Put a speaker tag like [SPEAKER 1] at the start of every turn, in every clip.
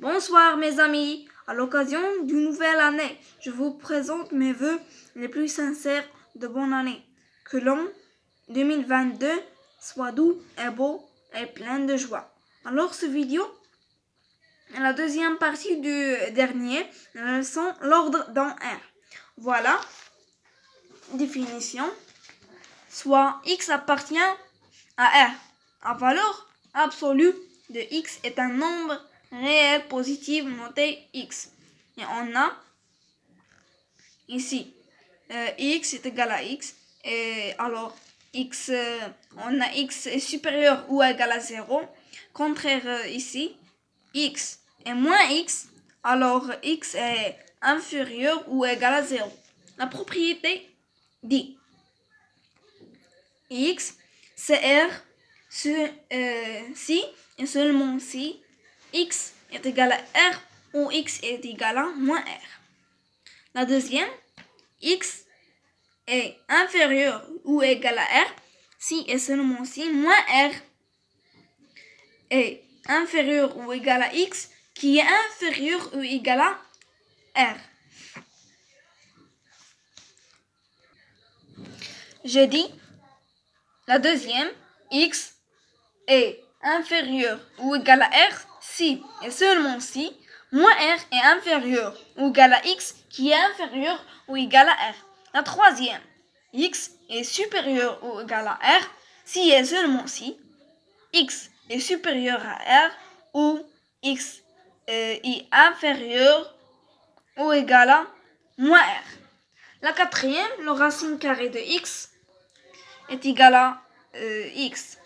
[SPEAKER 1] Bonsoir mes amis, à l'occasion d'une nouvelle année, je vous présente mes vœux les plus sincères de bonne année. Que l'an 2022 soit doux et beau et plein de joie. Alors ce vidéo est la deuxième partie du dernier, la leçon l'ordre dans R. Voilà, définition, soit x appartient à R. La valeur absolue de x est un nombre réel positif noté x. Et on a ici x est égal à x. Et alors x, on a x est supérieur ou égal à 0. Contraire ici, x est moins x. Alors x est inférieur ou égal à 0. La propriété dit x c'est R si et seulement si x est égal à R ou x est égal à moins R. La deuxième, x est inférieur ou égal à R si et seulement si moins R est inférieur ou égal à x qui est inférieur ou égal à R. Je dis la deuxième, x est inférieur ou égal à R si et seulement si moins R est inférieur ou égal à x qui est inférieur ou égal à R. La troisième, x est supérieur ou égal à R si et seulement si x est supérieur à R ou x est inférieur ou égal à moins R. La quatrième, le racine carrée de x est égal à x.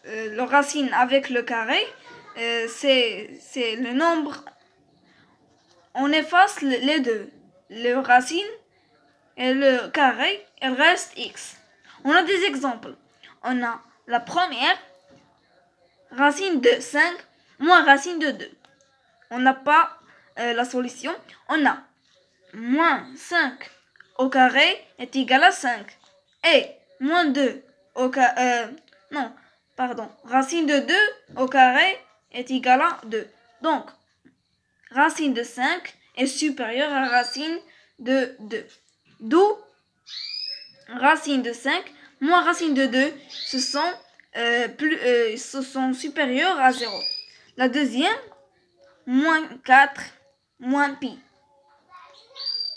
[SPEAKER 1] Le racine avec le carré, c'est le nombre. On efface les deux. Le racine et le carré, il reste x. On a des exemples. On a la première, racine de 5 moins racine de 2. On n'a pas la solution. On a moins 5 au carré est égal à 5. Et moins 2 au carré... racine de 2 au carré est égal à 2. Donc, racine de 5 est supérieure à racine de 2. D'où racine de 5 moins racine de 2, ce sont supérieurs à 0. La deuxième, moins 4 moins pi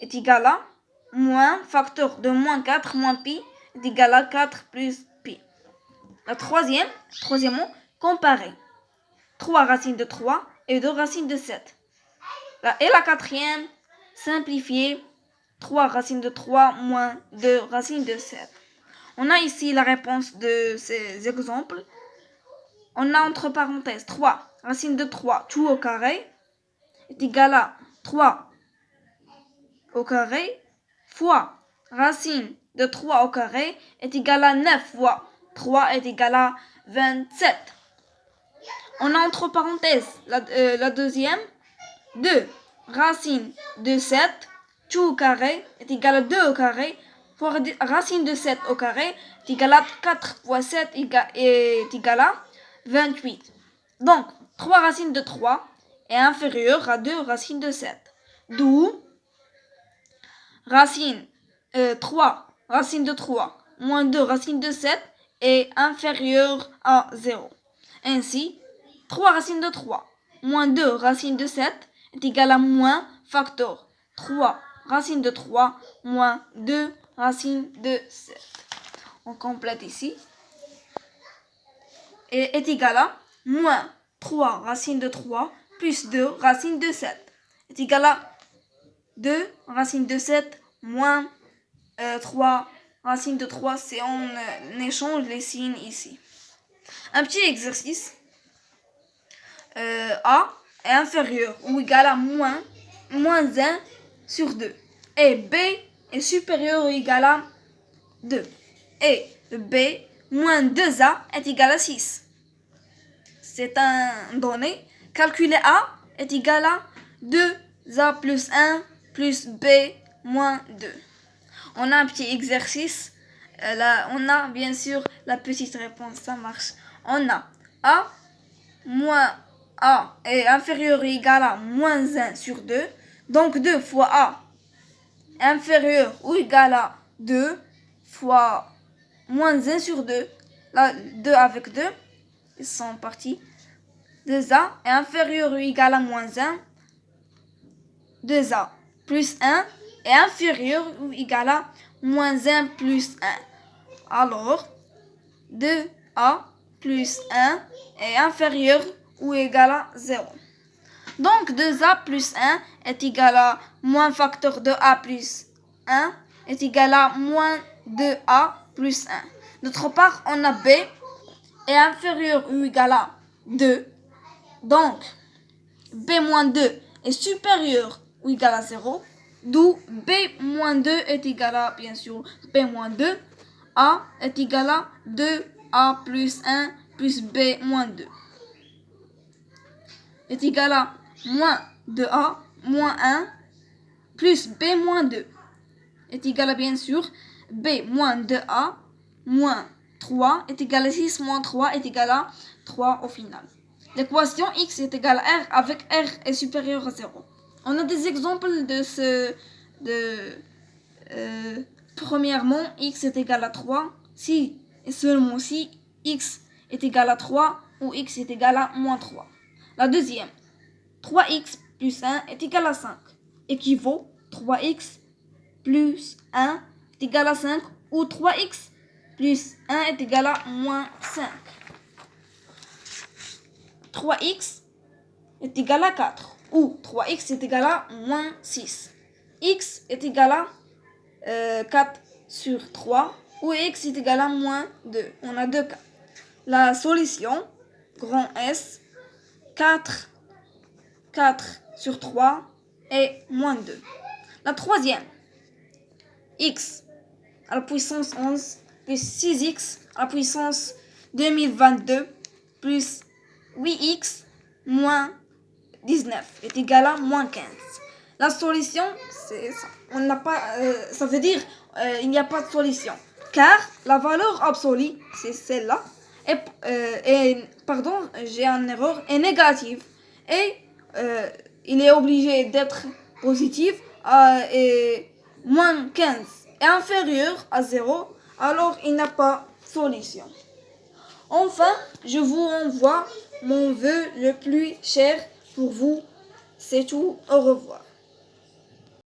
[SPEAKER 1] est égal à moins facteur de moins 4 moins pi est égal à 4 plus pi. La troisièmement, comparer 3 racines de 3 et 2 racines de 7. Et la quatrième, simplifier 3 racines de 3 moins 2 racines de 7. On a ici la réponse de ces exemples. On a entre parenthèses 3 racines de 3 tout au carré est égal à 3 au carré fois racine de 3 au carré est égal à 9 fois 3 est égal à 27. On a entre parenthèses la deuxième, 2 racine de 7 tout au carré est égal à 2 au carré fois racine de 7 au carré est égal à 4 fois 7 est égal à 28. Donc, 3 racines de 3 est inférieur à 2 racines de 7. D'où racine 3 racine de 3 moins 2 racine de 7 est inférieur à 0. Ainsi, 3 racines de 3 moins 2 racine de 7 est égal à moins facteur 3 racine de 3 moins 2 racine de 7. On complète ici. Et est égal à moins 3 racine de 3 plus 2 racine de 7 est égal à 2 racine de 7 moins 3 racine de 3, c'est on échange les signes ici. Un petit exercice. A est inférieur ou égal à moins 1 sur 2. Et B est supérieur ou égal à 2. Et B moins 2A est égal à 6. C'est un donné. Calculer A est égal à 2A plus 1 plus B moins 2. On a un petit exercice. Là, on a bien sûr la petite réponse, ça marche. On a A moins A est inférieur ou égal à moins 1 sur 2. Donc 2 fois A est inférieur ou égal à 2 fois moins 1 sur 2. Là, 2 avec 2, ils sont partis. 2A est inférieur ou égal à moins 1. 2A plus 1 est inférieur ou égal à moins 1 plus 1. Alors, 2A plus 1 est inférieur ou égal à 0. Donc 2A plus 1 est égal à moins facteur de A plus 1 est égal à moins 2A plus 1. D'autre part, on a B est inférieur ou égal à 2. Donc, B moins 2 est supérieur ou égal à 0. D'où B moins 2 est égal à, bien sûr, B moins 2. A est égal à 2A plus 1 plus B moins 2. Est égal à moins 2A moins 1 plus B moins 2. Est égal à, bien sûr, B moins 2A moins 3 est égal à 6 moins 3 est égal à 3 au final. L'équation x est égale à r avec r est supérieur à 0. On a des exemples de ce... premièrement, x est égal à 3 si et seulement si x est égal à 3 ou x est égal à moins 3. La deuxième, 3x plus 1 est égal à 5. Équivaut 3x plus 1 est égal à 5 ou 3x plus 1 est égal à moins 5. 3x est égal à 4 ou 3x est égal à moins 6. X est égal à 4 sur 3 ou x est égal à moins 2. On a deux cas. La solution, grand S, 4 sur 3 est moins 2. La troisième, x à la puissance 11 plus 6x à la puissance 2022 plus 8x moins 19 est égal à moins 15. La solution, c'est ça. On n'a pas, ça veut dire il n'y a pas de solution. Car la valeur absolue, c'est celle-là, pardon, j'ai une erreur, est négative. Et il est obligé d'être positif et moins 15 est inférieur à 0, alors il n'a pas de solution. Enfin, je vous envoie mon vœu le plus cher pour vous. C'est tout. Au revoir.